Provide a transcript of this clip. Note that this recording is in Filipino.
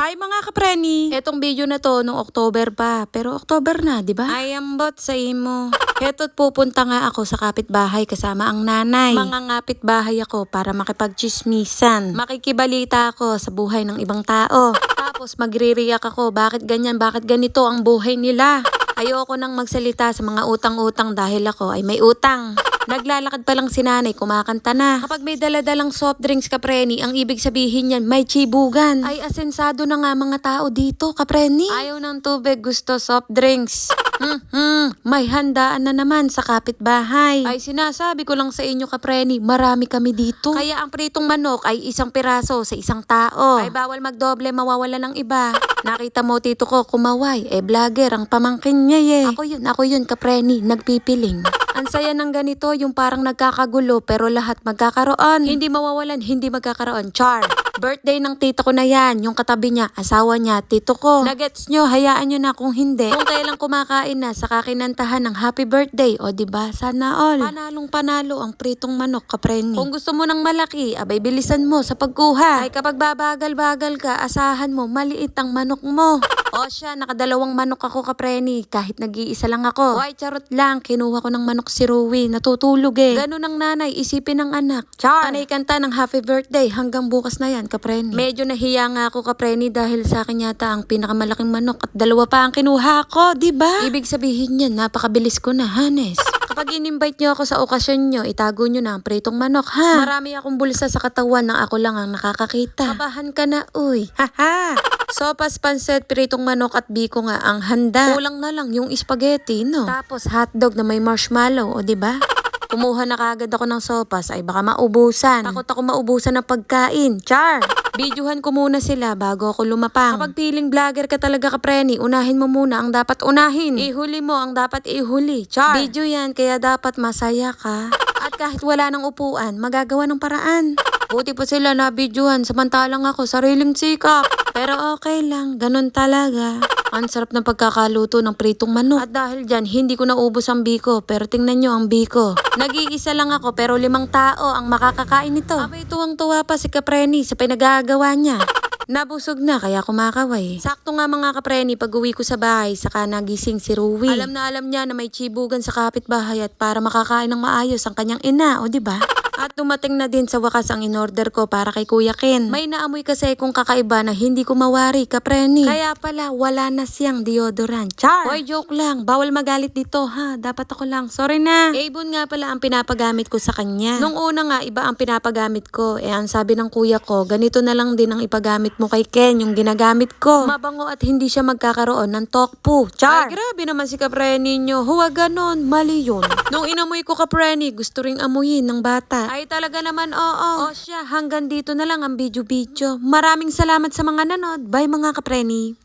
Hi mga kapreni! Etong video na to nung October pa. Pero October na, di ba? I am bot sa imo. Heto't pupunta nga ako sa kapitbahay kasama ang nanay. Mga kapitbahay ako para makipagchismisan. Makikibalita ako sa buhay ng ibang tao. Tapos magre-react ako, bakit ganyan, bakit ganito ang buhay nila. Ayoko nang magsalita sa mga utang-utang dahil ako ay may utang. Naglalakad pa lang si nanay, kumakanta na. Kapag may daladalang soft drinks, kapreni, ang ibig sabihin yan, may chibugan. Ay asensado na nga mga tao dito, kapreni. Ayaw ng tubig, gusto soft drinks. May handaan na naman sa kapitbahay. Ay sinasabi ko lang sa inyo, kapreni, marami kami dito. Kaya ang pritong manok ay isang piraso sa isang tao. Ay bawal magdoble, mawawala ng iba. Nakita mo tito ko kumaway, vlogger ang pamangkin niya Ako yun, kapreni, nagpipiling. Ang saya ng ganito, yung parang nagkakagulo pero lahat magkakaroon. Hindi mawawalan, hindi magkakaroon. Char! Birthday ng tito ko na yan. Yung katabi niya, asawa niya, tito ko. Nagets nyo, hayaan nyo na kung hindi. Kung kailang kumakain na sa kakinantahan ng happy birthday, o diba, sana all. Panalong panalo ang pritong manok, kapreni. Kung gusto mo ng malaki, abay bilisan mo sa pagkuha. Ay kapag babagal-bagal ka, asahan mo, maliit ang manok mo. O siya, nakadalawang manok ako, kapreni. Kahit nag-iisa lang ako. Why, charot lang. Kinuha ko ng manok si Rui. Natutulog Ganun ang nanay, isipin ng anak. Char! Panay kanta ng happy birthday hanggang bukas na yan, kapreni. Medyo nahiya nga ako, kapreni, dahil sa akin yata ang pinakamalaking manok at dalawa pa ang kinuha ko, diba? Ibig sabihin yan, napakabilis ko na, Hanes. Kapag in-invite nyo ako sa okasyon nyo, itago nyo na ang pritong manok, ha? Marami akong bulsa sa katawan nang ako lang ang nakakakita. Kabahan ka na, uy. Haha! Sopas, pansit, pritong manok at biko nga ang handa. Kulang na lang yung spaghetti, no? Tapos hotdog na may marshmallow, o diba? Kumuha na kagad ako ng sopas, ay baka maubusan. Takot ako maubusan ng pagkain. Char! Videohan ko muna sila bago ako lumapang. Kapag piling vlogger ka talaga, kapreni, unahin mo muna ang dapat unahin. Ihuli mo ang dapat ihuli. Char! Video yan, kaya dapat masaya ka. At kahit wala ng upuan, magagawa ng paraan. Buti pa sila na videohan, samantalang ako sariling sikap. Pero okay lang, ganun talaga. Ang sarap ng pagkakaluto ng pritong manok. At dahil dyan, hindi ko naubos ang biko. Pero tingnan nyo ang biko. Nag-iisa lang ako pero 5 tao ang makakakain nito. Abay tuwang-tuwa pa si kapreni sa pinagagawa niya. Nabusog na kaya kumakaway. Sakto nga mga kapreni, pag uwi ko sa bahay, saka nagising si Rui. Alam na alam niya na may chibugan sa kapitbahay at para makakain ng maayos ang kanyang ina, o diba? At dumating na din sa wakas ang in-order ko para kay Kuya Ken. May naamoy kasi kung kakaiba na hindi ko mawari, kapreni. Kaya pala, wala na siyang deodorant. Char! Hoy, joke lang. Bawal magalit dito, ha? Dapat ako lang. Sorry na. Avon nga pala ang pinapagamit ko sa kanya. Nung una nga, iba ang pinapagamit ko. Ang sabi ng kuya ko, ganito na lang din ang ipagamit mo kay Ken, yung ginagamit ko. Mabango at hindi siya magkakaroon ng tokpo. Char! Ay, grabe naman si kapreni nyo. Huwag ganon. Mali yun. Nung inamoy ko, kapreni, gusto ring amuyin ng bata. Ay talaga naman, oo. O siya, hanggang dito na lang ang video-video. Maraming salamat sa mga nanood. Bye mga kapreni.